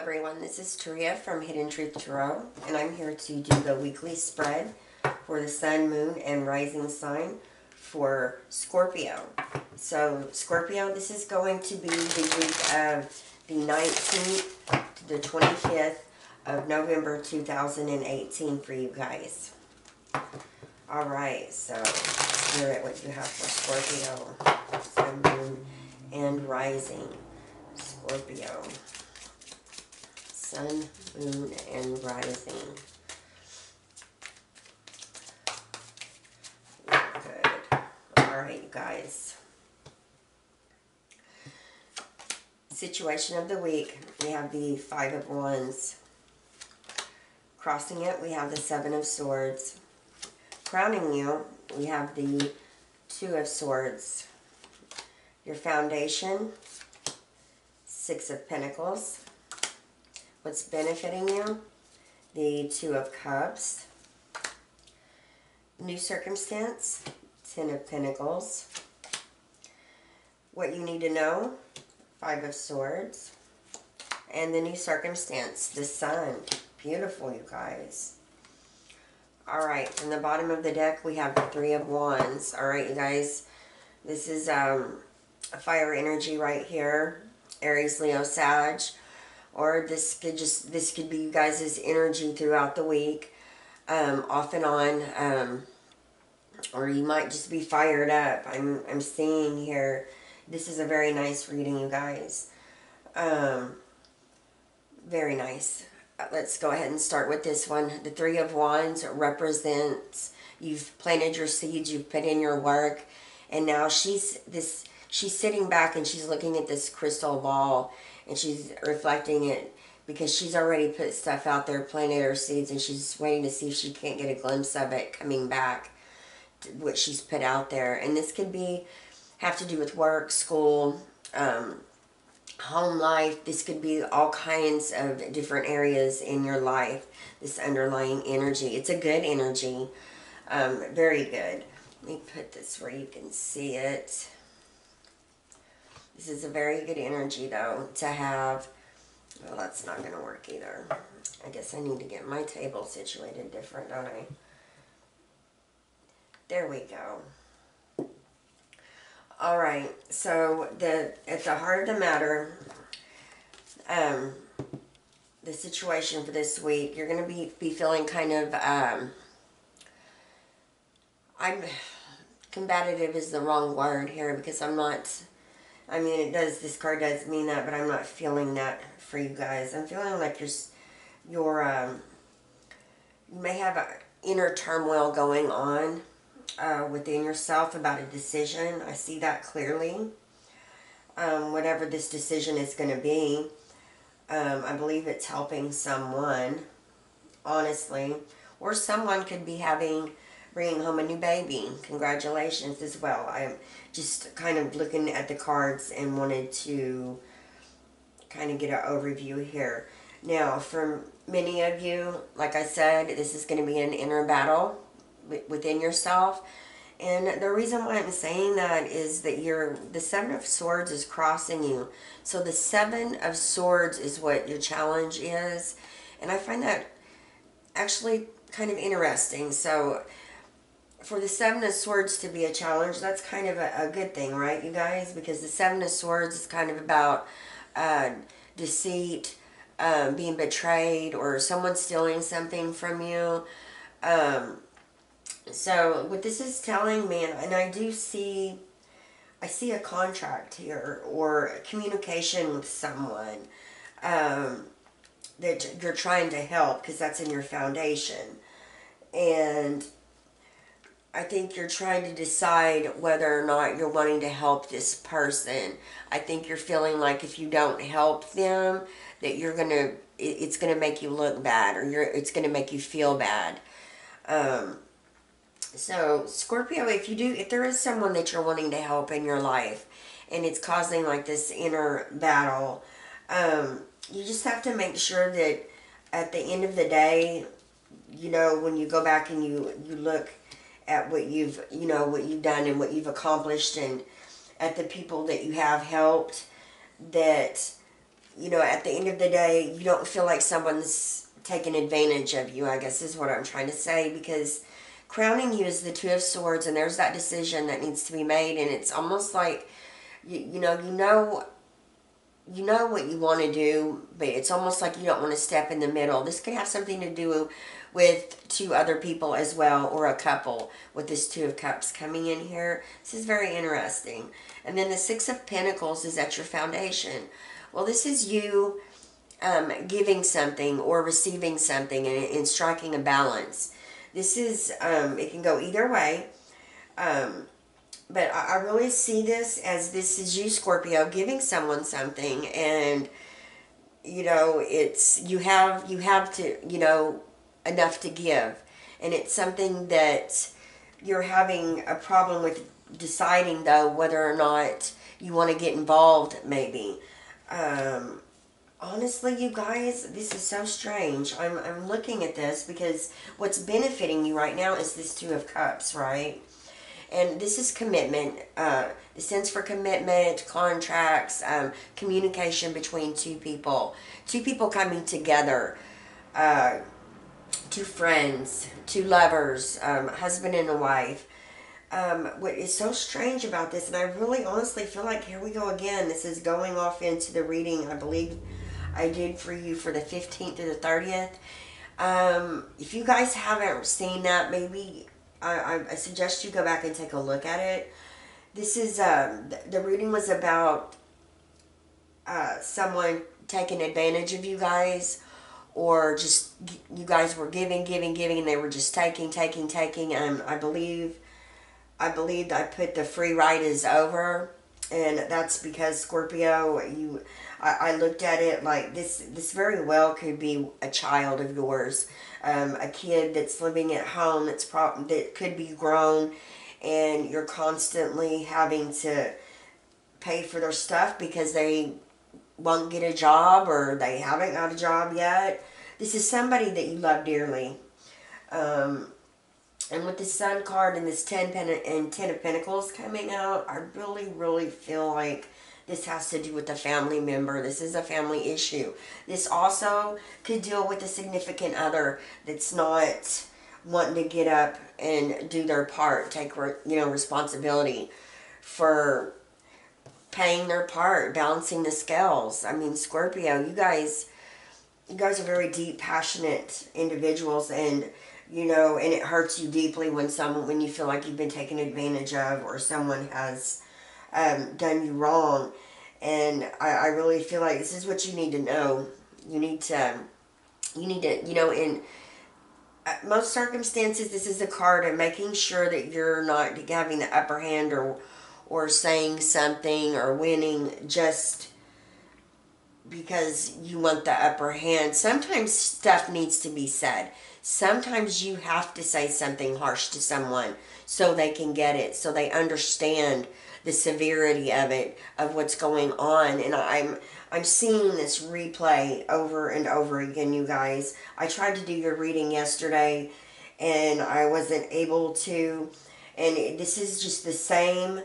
everyone, this is Taria from Hidden Truth Tarot, and I'm here to do the weekly spread for the Sun, Moon, and Rising sign for Scorpio. So, Scorpio, this is going to be the week of the 19th to the 25th of November 2018 for you guys. Alright, so let's hear it, what you have for Scorpio, Sun, Moon, and Rising. Scorpio. Sun, Moon, and Rising. Good. Alright, you guys. Situation of the week. We have the Five of Wands. Crossing it, we have the Seven of Swords. Crowning you, we have the Two of Swords. Your foundation, Six of Pentacles. What's benefiting you? The Two of Cups. New circumstance, Ten of Pentacles. What you need to know, Five of Swords. And the new circumstance, the Sun. Beautiful, you guys. Alright, from the bottom of the deck, we have the Three of Wands. Alright, you guys. This is a fire energy right here. Aries, Leo, Sag. Or this could be you guys' energy throughout the week, off and on, or you might just be fired up. I'm seeing here, this is a very nice reading, you guys. Very nice. Let's go ahead and start with this one. The Three of Wands represents you've planted your seeds, you've put in your work, and now she's sitting back and she's looking at this crystal ball. And she's reflecting it because she's already put stuff out there, planted her seeds, and she's waiting to see if she can't get a glimpse of it coming back, to what she's put out there. And this could have to do with work, school, home life. This could be all kinds of different areas in your life, this underlying energy. It's a good energy, very good. Let me put this where you can see it. This is a very good energy, though, to have. Well, that's not going to work either. I guess I need to get my table situated different, don't I? There we go. All right. So, at the heart of the matter, the situation for this week, you're going to be feeling kind of, combative is the wrong word here because I'm not... I mean, this card does mean that, but I'm not feeling that for you guys. I'm feeling like you may have an inner turmoil going on within yourself about a decision. I see that clearly. Whatever this decision is going to be, I believe it's helping someone, honestly. Or someone could be bringing home a new baby. Congratulations as well. I'm just kind of looking at the cards and wanted to kind of get an overview here. Now, for many of you, like I said, this is going to be an inner battle within yourself. And the reason why I'm saying that is that the Seven of Swords is crossing you. So the Seven of Swords is what your challenge is. And I find that actually kind of interesting. So for the Seven of Swords to be a challenge, that's kind of a good thing, right, you guys? Because the Seven of Swords is kind of about deceit, being betrayed, or someone stealing something from you. So what this is telling me, and I see a contract here, or communication with someone that you're trying to help, because that's in your foundation. And I think you're trying to decide whether or not you're wanting to help this person. I think you're feeling like if you don't help them, that it's gonna make you look bad, or it's gonna make you feel bad. So Scorpio, if there is someone that you're wanting to help in your life, and it's causing like this inner battle, you just have to make sure that at the end of the day, when you go back and you look at what you've done and what you've accomplished, and at the people that you have helped, that you know, at the end of the day, you don't feel like someone's taking advantage of you, I guess is what I'm trying to say, because crowning you is the Two of Swords, and there's that decision that needs to be made, and it's almost like, you know what you want to do, but it's almost like you don't want to step in the middle. This could have something to do with two other people as well, or a couple, with this Two of Cups coming in here. This is very interesting. And then the Six of Pentacles is at your foundation. Well, this is you giving something or receiving something, and striking a balance. This is, it can go either way. But I really see this as, this is you, Scorpio, giving someone something, and you know, it's, you have to, you know, enough to give, and it's something that you're having a problem with deciding, though, whether or not you want to get involved, maybe. Honestly, you guys, this is so strange. I'm looking at this because what's benefiting you right now is this Two of Cups, right? And this is commitment, the sense for commitment, contracts, communication between two people coming together, two friends, two lovers, husband and a wife. What is so strange about this, and I really honestly feel like, here we go again, this is going off into the reading I believe I did for you for the 15th to the 30th. If you guys haven't seen that, maybe I suggest you go back and take a look at it. This is, the reading was about someone taking advantage of you guys, or just, you guys were giving, and they were just taking. And I believed I put the free ride is over, and that's because, Scorpio, I looked at it like this very well could be a child of yours, a kid that's living at home that could be grown, and you're constantly having to pay for their stuff because they won't get a job, or they haven't got a job yet. This is somebody that you love dearly. And with the Sun card and this Ten of Pentacles coming out, I really feel like this has to do with a family member. This is a family issue. This also could deal with a significant other that's not wanting to get up and do their part, take, you know, responsibility for paying their part, balancing the scales. I mean, Scorpio, you guys are very deep, passionate individuals, and you know, and it hurts you deeply when you feel like you've been taken advantage of, or someone has done you wrong. And I really feel like this is what you need to know. You need to, you know, in most circumstances, this is a card of making sure that you're not having the upper hand, or saying something or winning just because you want the upper hand. Sometimes stuff needs to be said. Sometimes you have to say something harsh to someone so they can get it, so they understand the severity of it, of what's going on. And I'm seeing this replay over and over again, you guys. I tried to do your reading yesterday, and I wasn't able to. And this is just the same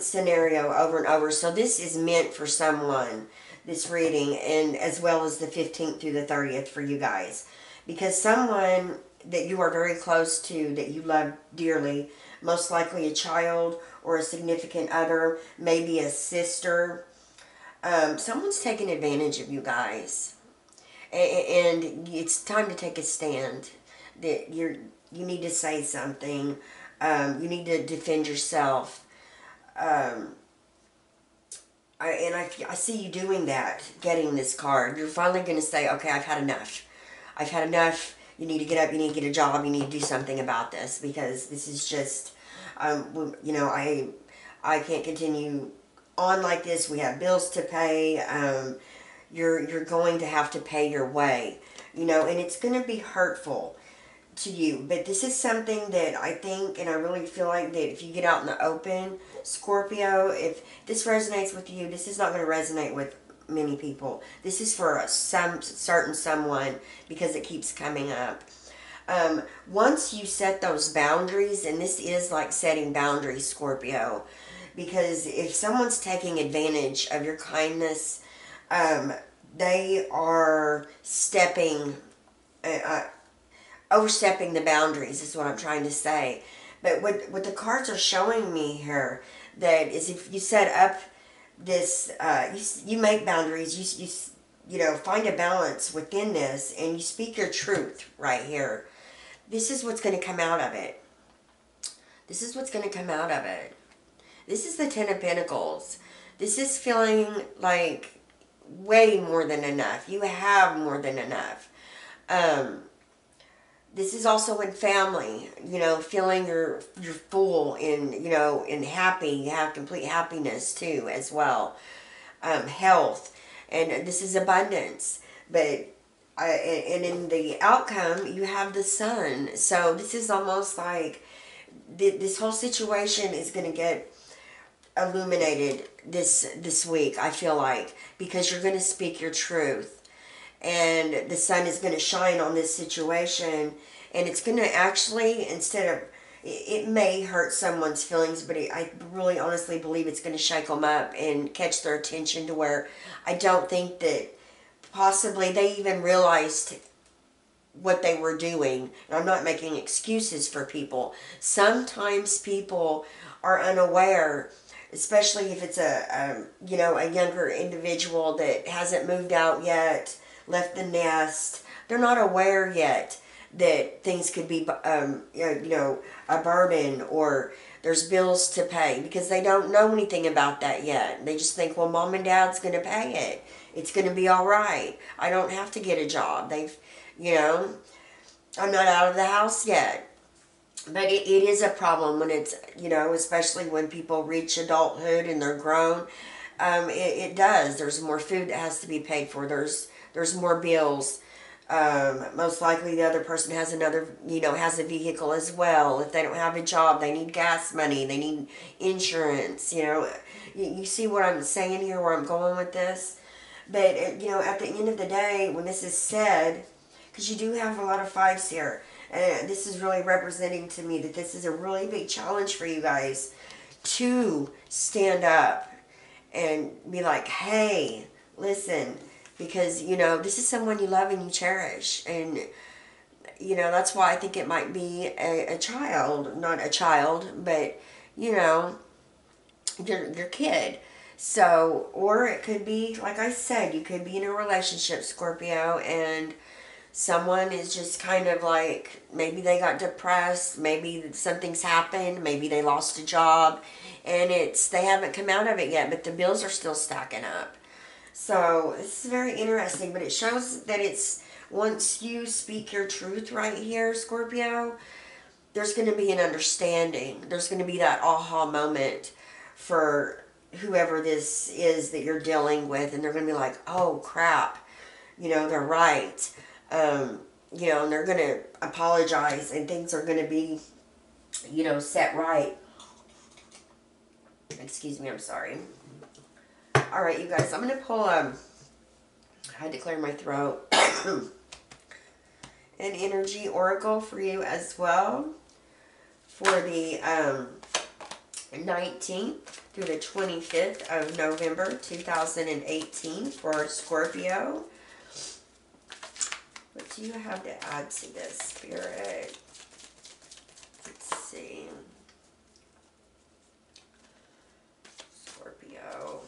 scenario over and over. So this is meant for someone, this reading, and as well as the 15th through the 30th for you guys. Because someone that you are very close to, that you love dearly, most likely a child or a significant other, maybe a sister, someone's taking advantage of you guys. And it's time to take a stand. That you need to say something. You need to defend yourself. I see you doing that, getting this card. You're finally going to say, okay, I've had enough. I've had enough. You need to get up. You need to get a job. You need to do something about this, because this is just, you know, I can't continue on like this. We have bills to pay. You're going to have to pay your way, you know, and it's going to be hurtful to you. But this is something that I think, and I really feel like that if you get out in the open, Scorpio, if this resonates with you, this is not going to resonate with many people. This is for some certain someone, because it keeps coming up. Once you set those boundaries, and this is like setting boundaries, Scorpio, because if someone's taking advantage of your kindness, Um, they are overstepping the boundaries is what I'm trying to say. But what the cards are showing me here, that is, if you set up this, you make boundaries, you know, find a balance within this, and you speak your truth right here. This is what's going to come out of it. This is what's going to come out of it. This is the Ten of Pentacles. This is feeling like way more than enough. You have more than enough. This is also in family, you know, feeling you're full and, you know, and happy. You have complete happiness too as well. Health. And this is abundance. But, and in the outcome, you have the Sun. So this is almost like this whole situation is going to get illuminated this week, I feel like, because you're going to speak your truth. And the sun is going to shine on this situation, and it's going to actually, instead of, it may hurt someone's feelings, but I really honestly believe it's going to shake them up and catch their attention to where I don't think that possibly they even realized what they were doing. And I'm not making excuses for people. Sometimes people are unaware, especially if it's a you know, a younger individual that hasn't moved out yet, left the nest. They're not aware yet that things could be, you know, a burden, or there's bills to pay, because they don't know anything about that yet. They just think, well, mom and dad's going to pay it. It's going to be all right. I don't have to get a job. They've, you know, I'm not out of the house yet. But it is a problem when it's, you know, especially when people reach adulthood and they're grown. It does. There's more food that has to be paid for. There's more bills. Most likely the other person has another, you know, has a vehicle as well. If they don't have a job, they need gas money. They need insurance, you know. You see what I'm saying here, where I'm going with this? But, you know, at the end of the day, when this is said, because you do have a lot of fives here, and this is really representing to me that this is a really big challenge for you guys to stand up and be like, hey, listen, because, you know, this is someone you love and you cherish. And, you know, that's why I think it might be a child, not a child, but, you know, your kid. So, or it could be, like I said, you could be in a relationship, Scorpio, and someone is just kind of like, maybe they got depressed, maybe something's happened, maybe they lost a job, and they haven't come out of it yet, but the bills are still stacking up. So this is very interesting, but it shows that it's, once you speak your truth right here, Scorpio, there's going to be an understanding. There's going to be that aha moment for whoever this is that you're dealing with, and they're going to be like, oh crap, you know, they're right. You know, and they're going to apologize, and things are going to be, you know, set right. Excuse me, I'm sorry. All right, you guys, I'm going to pull, I had to clear my throat, an energy oracle for you as well, for the 19th through the 25th of November 2018 for Scorpio. What do you have to add to this, Spirit? Let's see. Scorpio.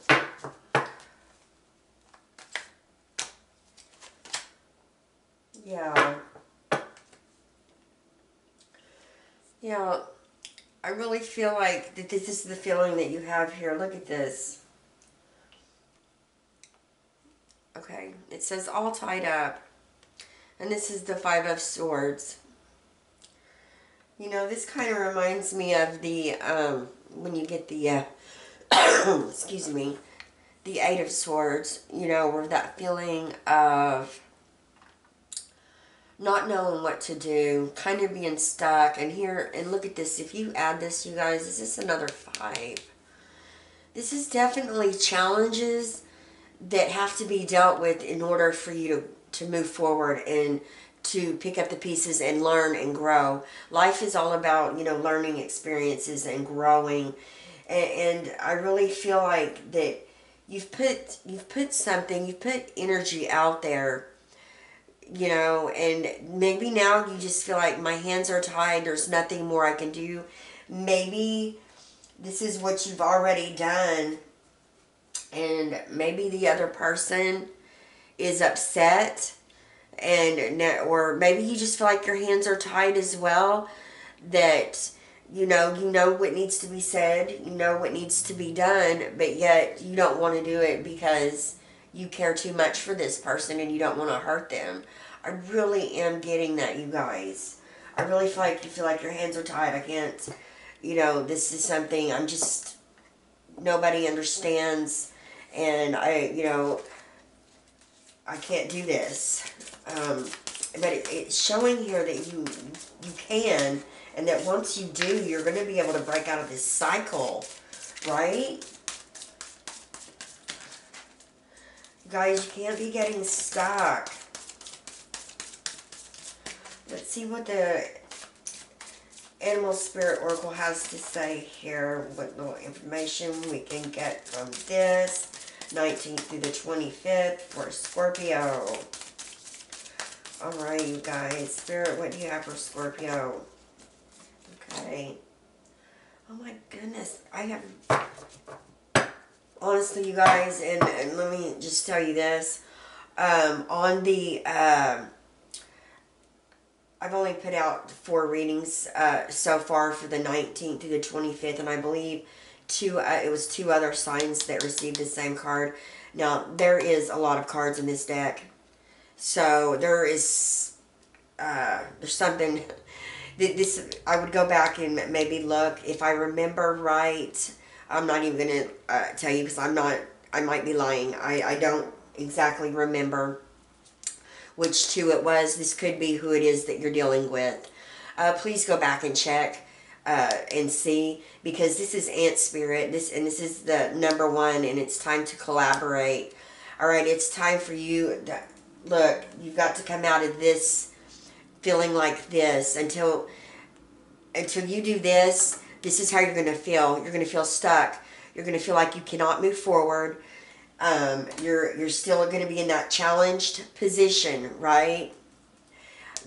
Yeah. Yeah. I really feel like that this is the feeling that you have here. Look at this. Okay. It says all tied up. And this is the Five of Swords. You know, this kind of reminds me of the, when you get the, excuse me, the Eight of Swords, you know, where that feeling of not knowing what to do, kind of being stuck. And here, and look at this, if you add this, you guys, this is another 5. This is definitely challenges that have to be dealt with in order for you to move forward and to pick up the pieces and learn and grow. Life is all about, you know, learning experiences and growing. And I really feel like that you've put something, you've put energy out there, you know, and maybe now you just feel like my hands are tied, there's nothing more I can do. Maybe this is what you've already done, and maybe the other person is upset, and or maybe you just feel like your hands are tied as well, that you know what needs to be said, you know what needs to be done, but yet you don't want to do it because you care too much for this person and you don't want to hurt them. I really am getting that, you guys. I really feel like you feel like your hands are tied. I can't, this is something I'm just, nobody understands, and I can't do this. But it's showing here that you can, and that once you do, you're going to be able to break out of this cycle, right? Guys, you can't be getting stuck. Let's see what the Animal Spirit Oracle has to say here. What little information we can get from this. 19th through the 25th for Scorpio. Alright, you guys. Spirit, what do you have for Scorpio? Okay. Oh my goodness. I have... Honestly, you guys, and let me just tell you this. On the... I've only put out 4 readings so far for the 19th through the 25th, and I believe it was 2 other signs that received the same card. Now, there is a lot of cards in this deck, so there is there's something. This I would go back and maybe look if I remember right. I'm not even gonna tell you because I might be lying. I don't exactly remember which 2 it was. This could be who it is that you're dealing with. Please go back and check and see, because this is Ant Spirit. This is the number 1, and it's time to collaborate. All right, it's time for you. Look, you've got to come out of this feeling like this until you do this. This is how you're going to feel. You're going to feel stuck. You're going to feel like you cannot move forward. You're still going to be in that challenged position, right?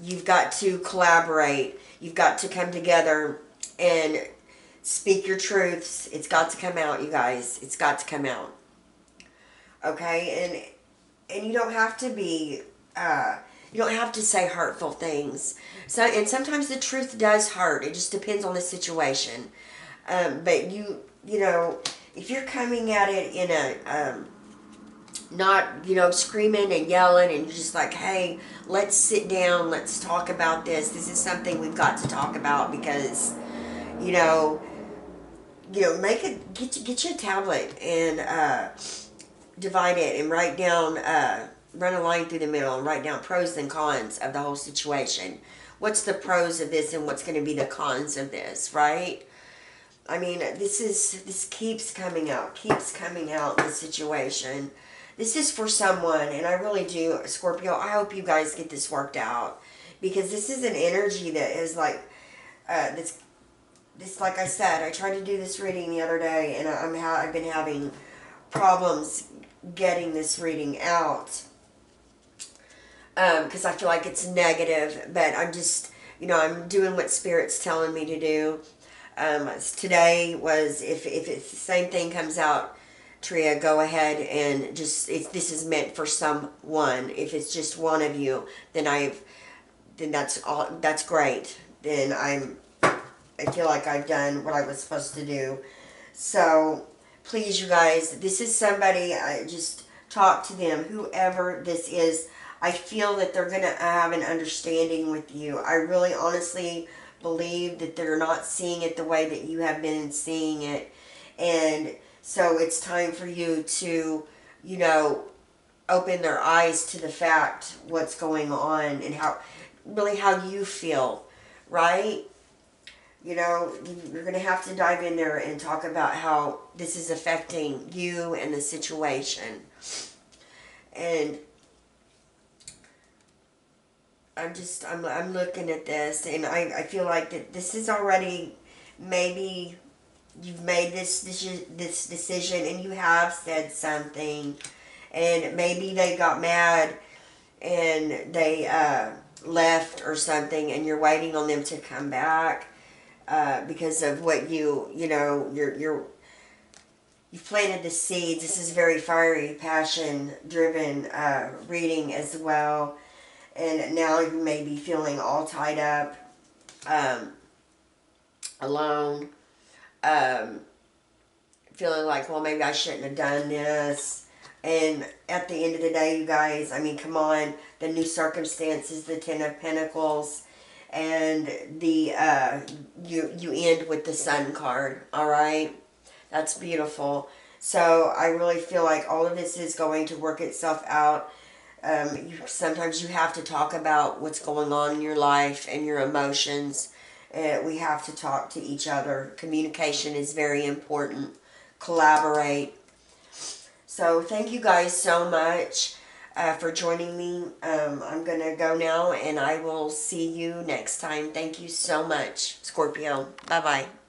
You've got to collaborate. You've got to come together and speak your truths. It's got to come out, you guys. It's got to come out. Okay? And you don't have to be, you don't have to say hurtful things. And sometimes the truth does hurt. It just depends on the situation. But if you're coming at it in a, not, screaming and yelling, and you're just like, hey, let's sit down, let's talk about this. This is something we've got to talk about, because, get you a tablet and divide it and write down, run a line through the middle and write down pros and cons of the whole situation. What's the pros of this and what's going to be the cons of this, right? I mean, this keeps coming out in this situation. This is for someone, and I really do, Scorpio, I hope you guys get this worked out, because this is an energy that is like, this, like I said, I tried to do this reading the other day, and I've been having problems getting this reading out, because I feel like it's negative, but I'm just, I'm doing what Spirit's telling me to do. Today was, if it's the same thing comes out, Tria, go ahead and just, this is meant for someone. If it's just one of you, then that's all, that's great. Then I feel like I've done what I was supposed to do. So, please, you guys, this is somebody, just talk to them, whoever this is. I feel that they're going to have an understanding with you. I really honestly believe that they're not seeing it the way that you have been seeing it. And so it's time for you to, open their eyes to the fact what's going on and how you feel, right? You're going to have to dive in there and talk about how this is affecting you and the situation. And I'm looking at this, and I feel like that this is already maybe you've made this decision, and you have said something, and maybe they got mad and they left or something, and you're waiting on them to come back because of what you've planted the seeds. This is very fiery, passion driven reading as well, and now you may be feeling all tied up, alone, feeling like, well, maybe I shouldn't have done this. And at the end of the day, you guys, I mean, come on, the new circumstances, the Ten of Pentacles, and the you end with the Sun card. All right, that's beautiful. So I really feel like all of this is going to work itself out. Sometimes you have to talk about what's going on in your life and your emotions. We have to talk to each other. Communication is very important. Collaborate. So thank you guys so much for joining me. I'm going to go now, and I will see you next time. Thank you so much, Scorpio. Bye-bye.